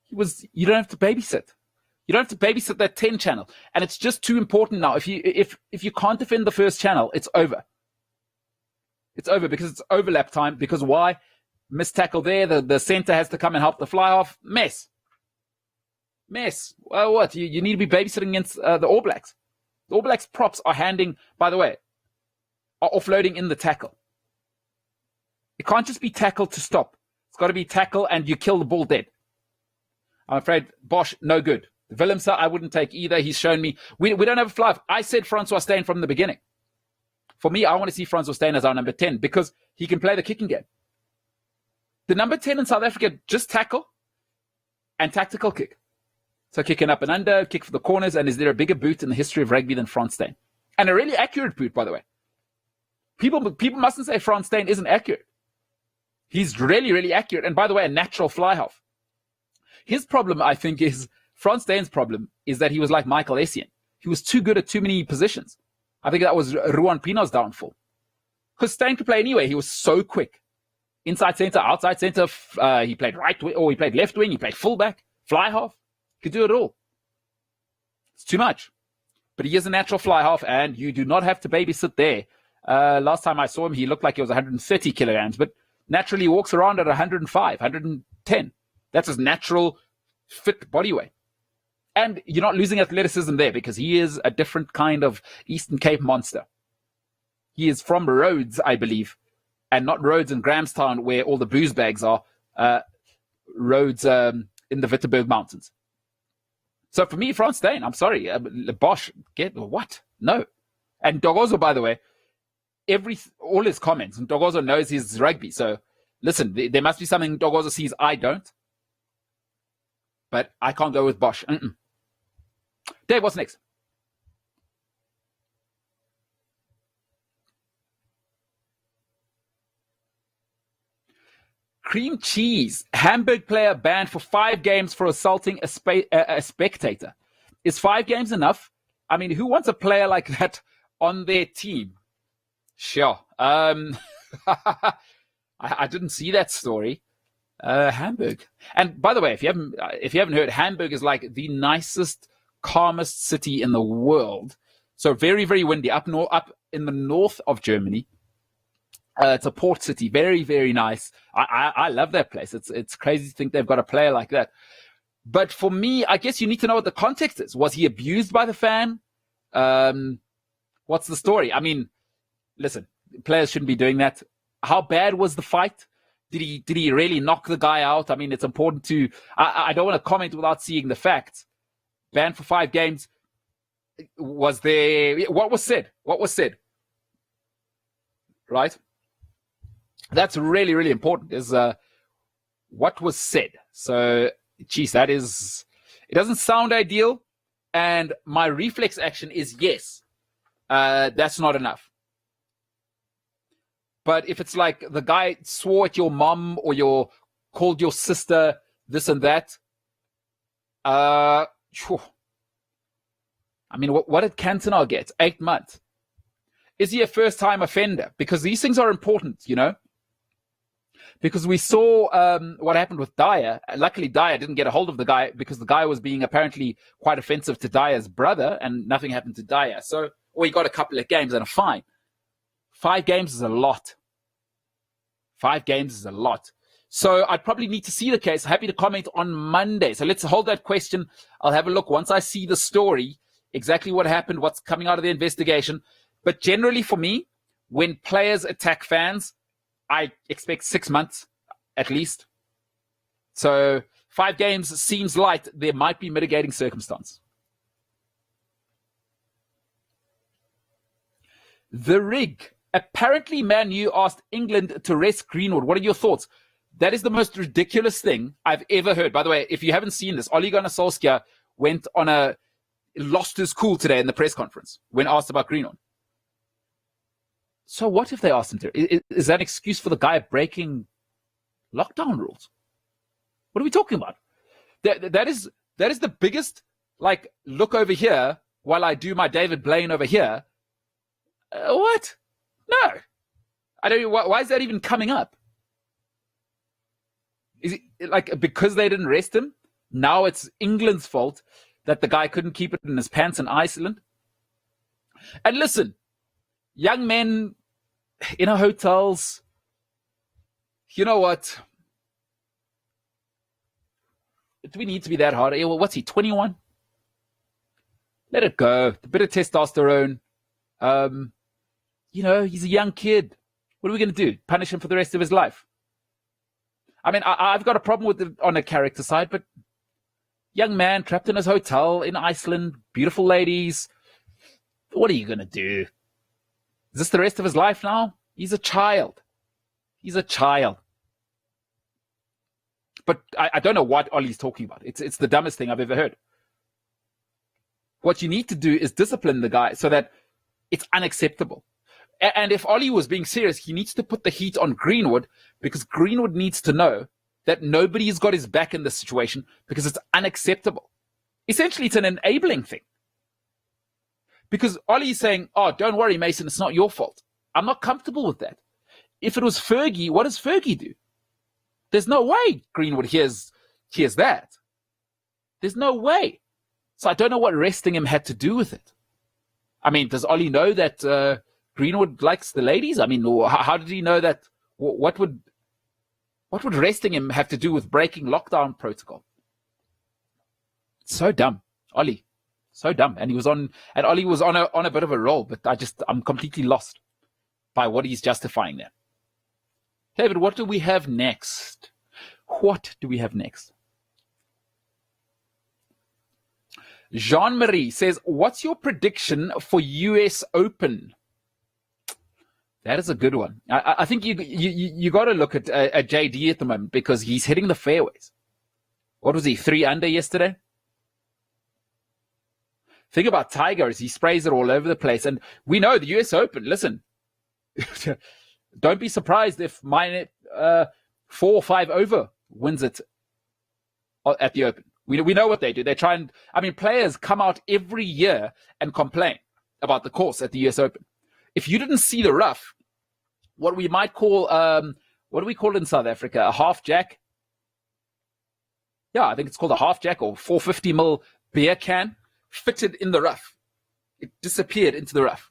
You don't have to babysit. You don't have to babysit that 10 channel. And it's just too important now. If you can't defend the first channel, it's over. It's over because it's overlap time. Because why? Missed tackle there. The center has to come and help the fly off. Mess. Well, what? You need to be babysitting against the All Blacks. The All Blacks props are by the way, are offloading in the tackle. It can't just be tackle to stop. It's got to be tackle and you kill the ball dead. I'm afraid Bosch, no good. Willemse, I wouldn't take either. He's shown me. We don't have a fly. I said Francois Steyn from the beginning. For me, I want to see Francois Steyn as our number 10 because he can play the kicking game. The number 10 in South Africa, just tackle and tactical kick. So kicking up and under, kick for the corners, and is there a bigger boot in the history of rugby than Frans Steyn? And a really accurate boot, by the way. People mustn't say Frans Steyn isn't accurate. He's really, really accurate. And by the way, a natural fly half. His problem, I think, Frans Steyn's problem is that he was like Michael Essien. He was too good at too many positions. I think that was Ruan Pino's downfall. Because Steyn could play anyway. He was so quick. Inside center, outside center. He played right wing, or he played left wing. He played fullback, fly half. Could do it all. It's too much. But he is a natural fly half, and you do not have to babysit there. Last time I saw him, he looked like he was 130 kilograms, but naturally he walks around at 105, 110. That's his natural fit body weight. And you're not losing athleticism there because he is a different kind of Eastern Cape monster. He is from Rhodes, I believe, and not Rhodes in Grahamstown where all the booze bags are. Rhodes in the Wittenberg Mountains. So for me, Frans Steyn, I'm sorry, Bosch, get what? No. And Dogozo, by the way, all his comments, and Dogozo knows his rugby. So listen, there must be something Dogozo sees I don't. But I can't go with Bosch. Dave, what's next? Cream cheese. Hamburg player banned for 5 games for assaulting a spectator. Is 5 games enough? I mean, who wants a player like that on their team? Sure. I didn't see that story. Hamburg. And by the way, if you haven't heard, Hamburg is like the nicest, calmest city in the world. So very, very windy. Up in the north of Germany. It's a port city. Very, very nice. I love that place. It's crazy to think they've got a player like that. But for me, I guess you need to know what the context is. Was he abused by the fan? What's the story? I mean, listen, players shouldn't be doing that. How bad was the fight? Did he really knock the guy out? I mean, it's important to... I don't want to comment without seeing the facts. Banned for 5 games. Was there... What was said? Right? That's really, really important, is what was said. So, geez, that is... It doesn't sound ideal. And my reflex action is yes. That's not enough. But if it's like the guy swore at your mom or called your sister this and that, I mean, what did Cantona get? 8 months. Is he a first-time offender? Because these things are important, you know. Because we saw what happened with Dyer. Luckily, Dyer didn't get a hold of the guy because the guy was being apparently quite offensive to Dyer's brother, and nothing happened to Dyer. Or he got a couple of games and a fine. 5 games is a lot. 5 games is a lot. So I'd probably need to see the case. Happy to comment on Monday. So let's hold that question. I'll have a look once I see the story, exactly what happened, what's coming out of the investigation. But generally for me, when players attack fans, I expect 6 months at least. So 5 games seems light. There might be mitigating circumstance. The rig. Apparently, Man U asked England to rest Greenwood. What are your thoughts? That is the most ridiculous thing I've ever heard. By the way, if you haven't seen this, Ole Gunnar Solskjaer lost his cool today in the press conference when asked about Greenwood. So what if they asked him to? Is that an excuse for the guy breaking lockdown rules? What are we talking about? That is the biggest, like, look over here while I do my David Blaine over here. What? No. I don't know. Why is that even coming up? Is it like because they didn't rest him? Now it's England's fault that the guy couldn't keep it in his pants in Iceland? And listen, young men in hotels, you know what? Do we need to be that hard? Well, what's he, 21? Let it go. A bit of testosterone. He's a young kid. What are we going to do? Punish him for the rest of his life? I mean, I've got a problem with it on a character side, but young man trapped in his hotel in Iceland, beautiful ladies. What are you going to do? Is this the rest of his life now? He's a child. He's a child. But I don't know what Ollie's talking about. It's the dumbest thing I've ever heard. What you need to do is discipline the guy so that it's unacceptable. And if Ollie was being serious, he needs to put the heat on Greenwood, because Greenwood needs to know that nobody's got his back in this situation, because it's unacceptable. Essentially, it's an enabling thing. Because Ollie's saying, oh, don't worry, Mason, it's not your fault. I'm not comfortable with that. If it was Fergie, what does Fergie do? There's no way Greenwood hears that. There's no way. So I don't know what resting him had to do with it. I mean, does Ollie know that Greenwood likes the ladies? I mean, how did he know that? What would resting him have to do with breaking lockdown protocol? It's so dumb, Ollie. So dumb. And Ollie was on a bit of a roll, but I'm completely lost by what he's justifying there. David, what do we have next? Jean-Marie says, what's your prediction for US Open? That is a good one. I think you got to look at JD at the moment, because he's hitting the fairways. What was he, 3 under yesterday? Think about Tiger as he sprays it all over the place. And we know the US Open, listen, don't be surprised if mine 4 or 5 over wins it at the Open. We know what they do. They try and, players come out every year and complain about the course at the US Open. If you didn't see the rough, what we might call, what do we call it in South Africa? A half jack? Yeah, I think it's called a half jack, or 450 ml beer can fitted in the rough. It disappeared into the rough.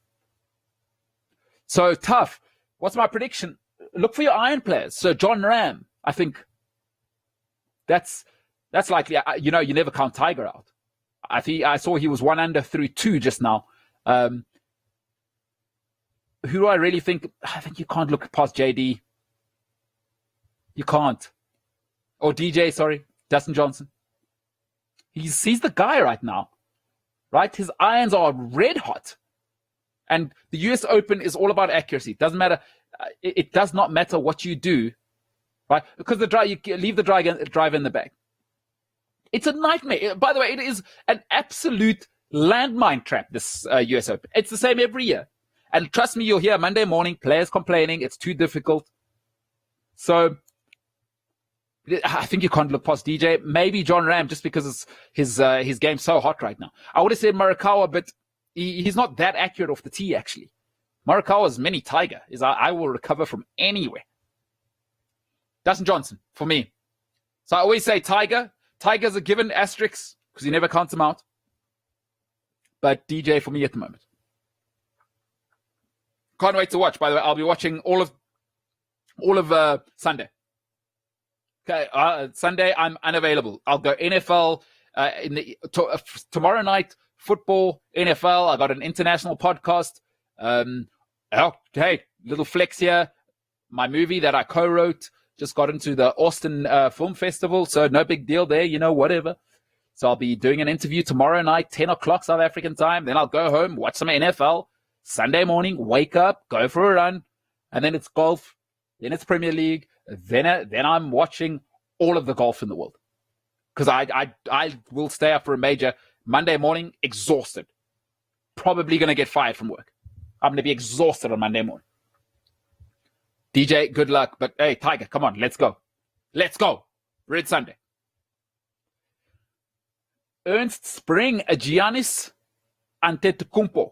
So tough. What's my prediction? Look for your iron players. So John Ram, I think that's likely. You never count Tiger out. I saw he was 1 under through 2 just now. Who do I really think? I think you can't look past JD. You can't. Or DJ, sorry, Dustin Johnson. He's the guy right now, right? His irons are red hot. And the US Open is all about accuracy. It doesn't matter. It does not matter what you do, right? Because you leave the driver in the bag. It's a nightmare. By the way, it is an absolute landmine trap, this US Open. It's the same every year. And trust me, you'll hear Monday morning players complaining it's too difficult. So I think you can't look past DJ. Maybe John Ram, just because his game's so hot right now. I would have said Morikawa, but he's not that accurate off the tee, actually. Morikawa's mini Tiger. I will recover from anywhere. Dustin Johnson, for me. So I always say Tiger. Tiger's a given asterisk, because he never counts him out. But DJ for me at the moment. Can't wait to watch. By the way, I'll be watching all of Sunday. Okay, Sunday I'm unavailable. I'll go NFL tomorrow night. Football, NFL. I got an international podcast. Hey, little flex here. My movie that I co-wrote just got into the Austin Film Festival, so no big deal there. Whatever. So I'll be doing an interview tomorrow night, 10 o'clock South African time. Then I'll go home, watch some NFL. Sunday morning, wake up, go for a run, and then it's golf, then it's Premier League, then I'm watching all of the golf in the world. Because I will stay up for a major Monday morning, exhausted. Probably going to get fired from work. I'm going to be exhausted on Monday morning. DJ, good luck. But hey, Tiger, come on, let's go. Let's go. Red Sunday. Ernst Spring, Giannis Antetokounmpo,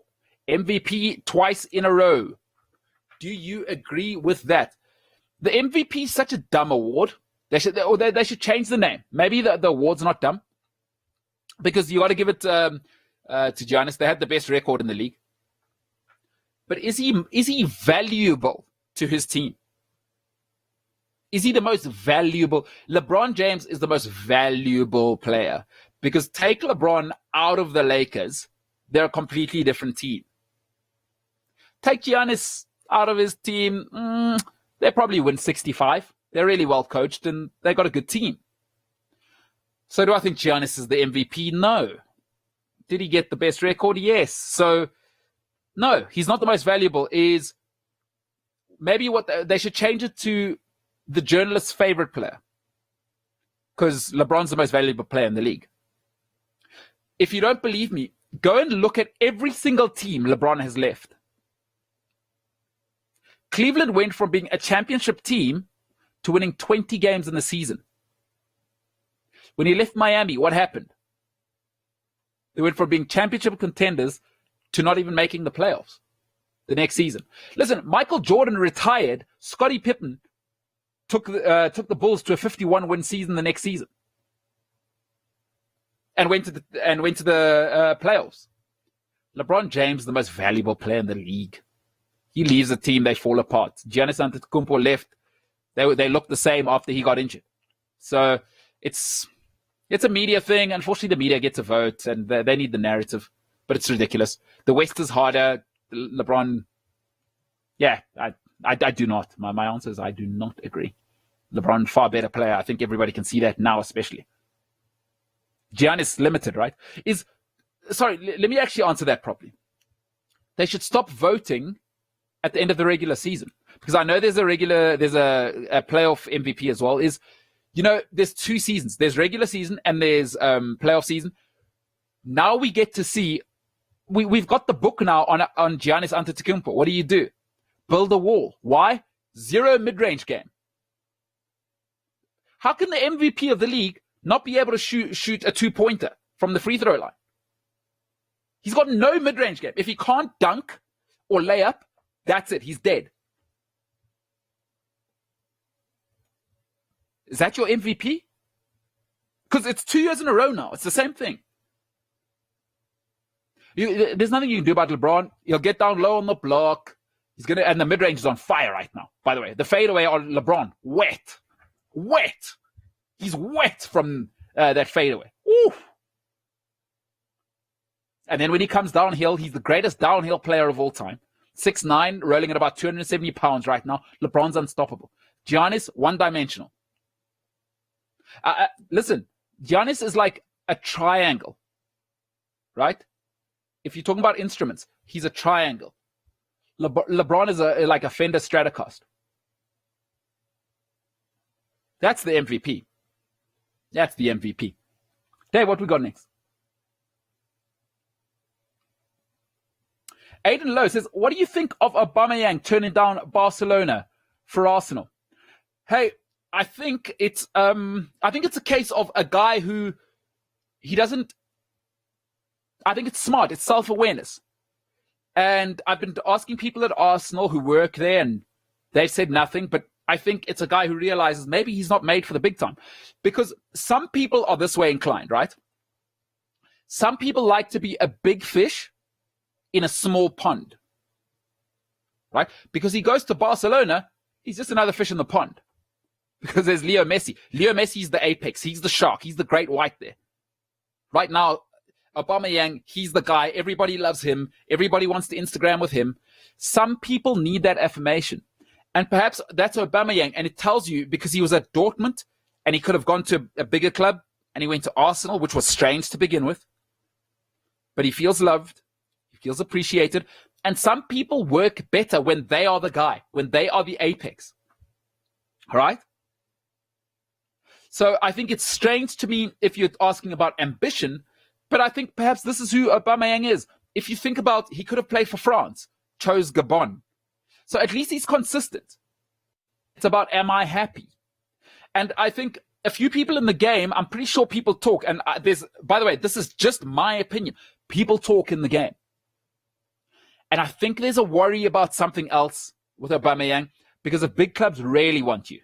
MVP twice in a row. Do you agree with that? The MVP is such a dumb award. They should change the name. Maybe the award's not dumb, because you got to give it to Giannis. They had the best record in the league. But is he valuable to his team? Is he the most valuable? LeBron James is the most valuable player, because take LeBron out of the Lakers, they're a completely different team. Take Giannis out of his team, they probably win 65. They're really well coached and they got a good team. So do I think Giannis is the MVP? No. Did he get the best record? Yes. So no, he's not the most valuable. Is maybe what they should change it to the journalist's favorite player, because LeBron's the most valuable player in the league. If you don't believe me, go and look at every single team LeBron has left. Cleveland went from being a championship team to winning 20 games in the season. When he left Miami, what happened? They went from being championship contenders to not even making the playoffs the next season. Listen, Michael Jordan retired. Scottie Pippen took the Bulls to a 51-win season the next season, and went to the playoffs. LeBron James, the most valuable player in the league. He leaves a team, they fall apart. Giannis Antetokounmpo left. They look the same after he got injured. So it's a media thing. Unfortunately, the media gets a vote, and they need the narrative. But it's ridiculous. The West is harder. LeBron, yeah, I do not. My answer is I do not agree. LeBron, far better player. I think everybody can see that now, especially. Giannis limited, right? Sorry, let me actually answer that properly. They should stop voting at the end of the regular season, because I know there's a playoff MVP as well. There's two seasons. There's regular season and there's playoff season. Now we get to see. We've got the book now on Giannis Antetokounmpo. What do? Build a wall. Why? 0 mid-range game. How can the MVP of the league not be able to shoot a 2-pointer from the free throw line? He's got no mid-range game. If he can't dunk or lay up, that's it. He's dead. Is that your MVP? Because it's 2 years in a row now. It's the same thing. There's nothing you can do about LeBron. He'll get down low on the block. And the mid-range is on fire right now. By the way, the fadeaway on LeBron, wet. He's wet from that fadeaway. Ooh. And then when he comes downhill, he's the greatest downhill player of all time. 6'9", rolling at about 270 pounds right now. LeBron's unstoppable. Giannis, one-dimensional. Listen, Giannis is like a triangle, right? If you're talking about instruments, he's a triangle. LeBron is like a Fender Stratocaster. That's the MVP. That's the MVP. Dave, what we got next? Aiden Lowe says, what do you think of Aubameyang turning down Barcelona for Arsenal? Hey, I think it's a case of a guy who I think it's smart. It's self-awareness. And I've been asking people at Arsenal who work there, and they've said nothing, but I think it's a guy who realizes maybe he's not made for the big time. Because some people are this way inclined, right? Some people like to be a big fish in a small pond, right? Because he goes to Barcelona, he's just another fish in the pond. Because there's Leo Messi. Leo Messi's the apex. He's the shark. He's the great white there. Right now, Aubameyang, he's the guy. Everybody loves him. Everybody wants to Instagram with him. Some people need that affirmation. And perhaps that's Aubameyang. And it tells you, because he was at Dortmund and he could have gone to a bigger club and he went to Arsenal, which was strange to begin with. But he feels loved. He feels appreciated. And some people work better when they are the guy, when they are the apex. All right? So I think it's strange to me if you're asking about ambition, but I think perhaps this is who Aubameyang is. If you think about, he could have played for France, chose Gabon. So at least he's consistent. It's about, am I happy? And I think a few people in the game, I'm pretty sure people talk. And by the way, this is just my opinion. People talk in the game. And I think there's a worry about something else with Aubameyang, because the big clubs really want you.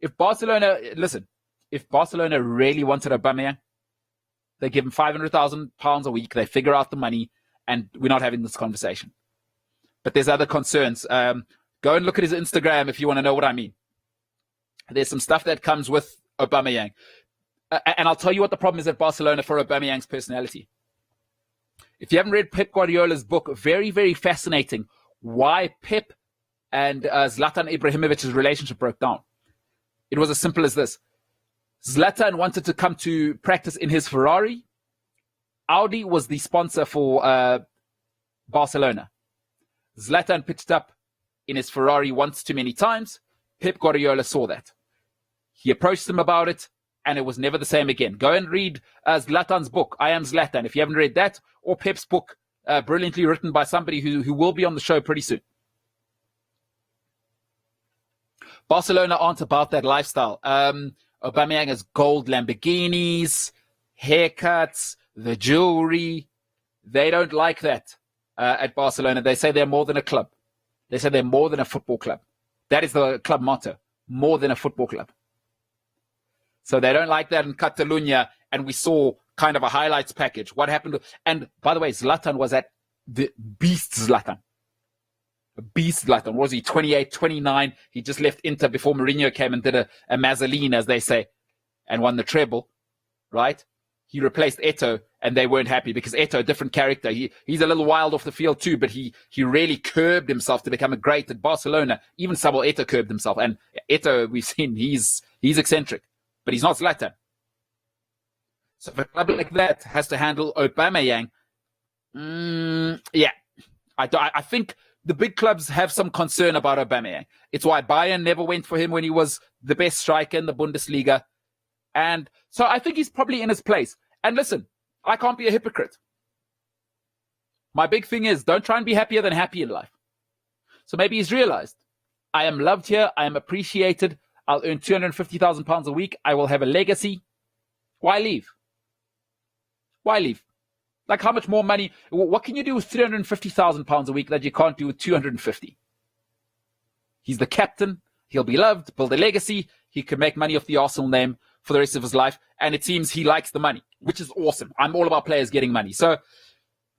If Barcelona really wanted Aubameyang, they give him £500,000 a week, they figure out the money, and we're not having this conversation. But there's other concerns. Go and look at his Instagram if you want to know what I mean. There's some stuff that comes with Aubameyang. And I'll tell you what the problem is at Barcelona for Aubameyang's personality. If you haven't read Pep Guardiola's book, very, very fascinating why Pep and Zlatan Ibrahimovic's relationship broke down. It was as simple as this. Zlatan wanted to come to practice in his Ferrari. Audi was the sponsor for Barcelona. Zlatan pitched up in his Ferrari once too many times. Pep Guardiola saw that. He approached him about it, and it was never the same again. Go and read Zlatan's book, I Am Zlatan, if you haven't read that, or Pep's book, brilliantly written by somebody who will be on the show pretty soon. Barcelona aren't about that lifestyle. Aubameyang has gold Lamborghinis, haircuts, the jewelry. They don't like that at Barcelona. They say they're more than a club. They say they're more than a football club. That is the club motto, more than a football club. So they don't like that in Catalonia, and we saw kind of a highlights package. What happened? And by the way, Zlatan was at the beast Zlatan. Beast Zlatan. Was he 28, 29? He just left Inter before Mourinho came and did a Mazzoline, as they say, and won the treble, right? He replaced Eto'o, and they weren't happy because Eto'o, a different character. He's a little wild off the field too, but he really curbed himself to become a great at Barcelona. Even Samuel Eto'o curbed himself. And Eto'o, we've seen, he's eccentric, but he's not Zlatan. So if a club like that has to handle Aubameyang, yeah, I think the big clubs have some concern about Aubameyang. It's why Bayern never went for him when he was the best striker in the Bundesliga. And so I think he's probably in his place. And listen, I can't be a hypocrite. My big thing is, don't try and be happier than happy in life. So maybe he's realized, I am loved here. I am appreciated. I'll earn £250,000 a week. I will have a legacy. Why leave? Why leave? Like, how much more money? What can you do with £350,000 a week that you can't do with 250? He's the captain. He'll be loved, build a legacy. He could make money off the Arsenal name for the rest of his life. And it seems he likes the money, which is awesome. I'm all about players getting money. So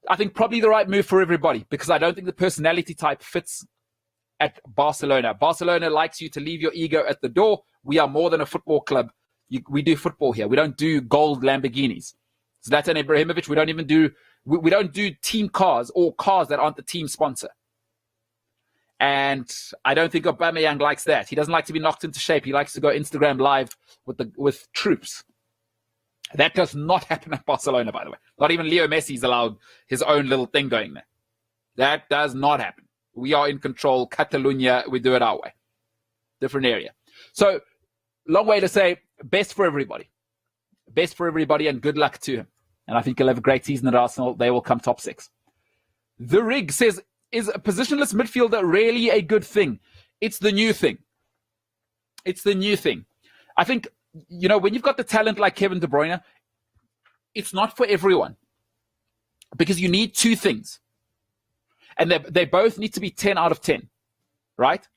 I think probably the right move for everybody, because I don't think the personality type fits at Barcelona. Barcelona likes you to leave your ego at the door. We are more than a football club. We do football here. We don't do gold Lamborghinis. Zlatan Ibrahimovic, we don't do team cars or cars that aren't the team sponsor. And I don't think Aubameyang likes that. He doesn't like to be knocked into shape. He likes to go Instagram live with troops. That does not happen at Barcelona, by the way. Not even Leo Messi's allowed his own little thing going there. That does not happen. We are in control. Catalonia, we do it our way. Different area. So, long way to say, best for everybody. Best for everybody, and good luck to him. And I think he'll have a great season at Arsenal. They will come top 6. The Rig says, is a positionless midfielder really a good thing? It's the new thing. It's the new thing. I think, when you've got the talent like Kevin De Bruyne, it's not for everyone. Because you need two things. And they both need to be 10 out of 10. Right?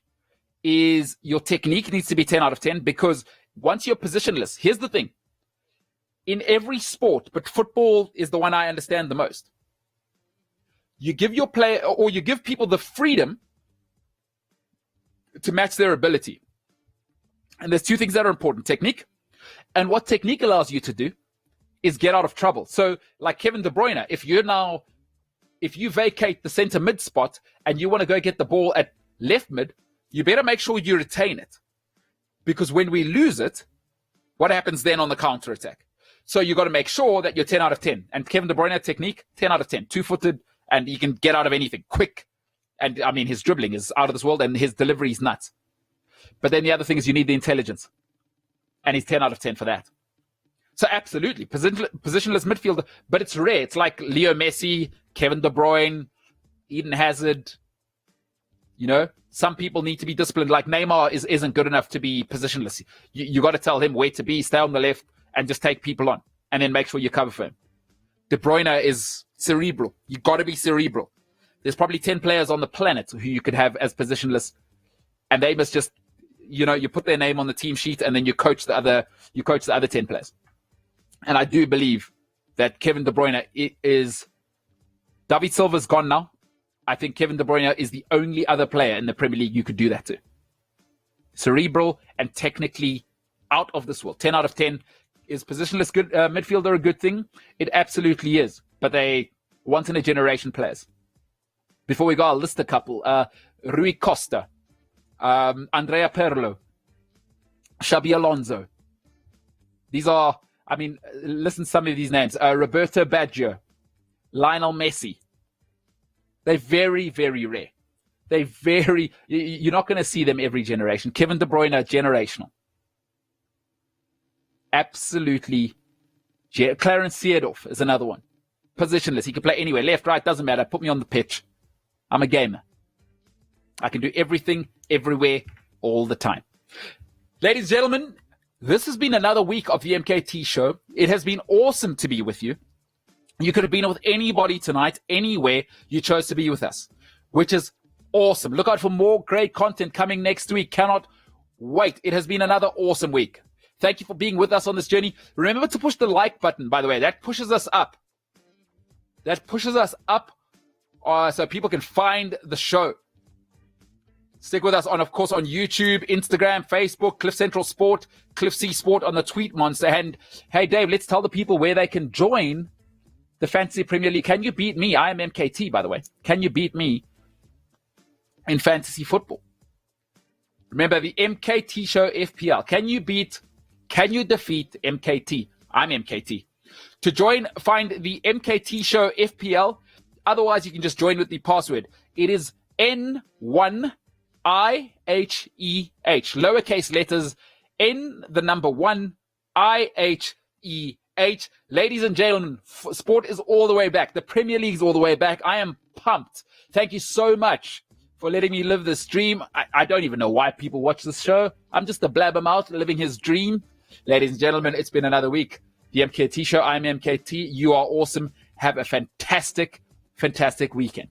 Is your technique needs to be 10 out of 10, because once you're positionless, here's the thing. In every sport, but football is the one I understand the most. You give your player, or you give people the freedom to match their ability. And there's two things that are important. Technique. And what technique allows you to do is get out of trouble. So like Kevin De Bruyne, if you vacate the center mid spot and you want to go get the ball at left mid, you better make sure you retain it. Because when we lose it, what happens then on the counter attack? So you got to make sure that you're 10 out of 10. And Kevin De Bruyne technique, 10 out of 10. 2-footed, and he can get out of anything quick. And I mean, his dribbling is out of this world, and his delivery is nuts. But then the other thing is you need the intelligence, and he's 10 out of 10 for that. So absolutely, positionless midfielder, but it's rare. It's like Leo Messi, Kevin De Bruyne, Eden Hazard. You know, some people need to be disciplined. Like Neymar isn't good enough to be positionless. You got to tell him where to be, stay on the left, and just take people on, and then make sure you cover for him. De Bruyne is cerebral. You got to be cerebral. There's probably 10 players on the planet who you could have as positionless, and they must just, you know, you put their name on the team sheet, and then you coach the other 10 players. And I do believe that Kevin De Bruyne is. David Silva's gone now. I think Kevin De Bruyne is the only other player in the Premier League you could do that to. Cerebral and technically out of this world. 10 out of 10. Is positionless good midfielder a good thing? It absolutely is. But they once in a generation players. Before we go, I'll list a couple. Rui Costa, Andrea Pirlo, Xabi Alonso. These are, I mean, listen to some of these names. Roberto Baggio, Lionel Messi. They're very, very rare. You're not going to see them every generation. Kevin De Bruyne, generational. Absolutely. Clarence Seedorf is another one. Positionless. He can play anywhere. Left, right, doesn't matter. Put me on the pitch. I'm a gamer. I can do everything, everywhere, all the time. Ladies and gentlemen, this has been another week of the MKT Show. It has been awesome to be with you. You could have been with anybody tonight, anywhere. You chose to be with us, which is awesome. Look out for more great content coming next week. Cannot wait. It has been another awesome week. Thank you for being with us on this journey. Remember to push the like button, by the way. That pushes us up. So people can find the show. Stick with us on, of course, on YouTube, Instagram, Facebook, Cliff Central Sport, Cliff C Sport on the Tweet Monster. And hey, Dave, let's tell the people where they can join the Fantasy Premier League. Can you beat me? I am MKT, by the way. Can you beat me in fantasy football? Remember the MKT Show FPL. Can you defeat MKT? I'm MKT. To join, find the MKT Show FPL. Otherwise, you can just join with the password. It is N1IHEH. Lowercase letters, N, the number 1, IHEH. Ladies and gentlemen, sport is all the way back. The Premier League is all the way back. I am pumped. Thank you so much for letting me live this dream. I don't even know why people watch this show. I'm just a blabbermouth living his dream. Ladies and gentlemen, it's been another week. The MKT Show. I'm MKT. You are awesome. Have a fantastic weekend.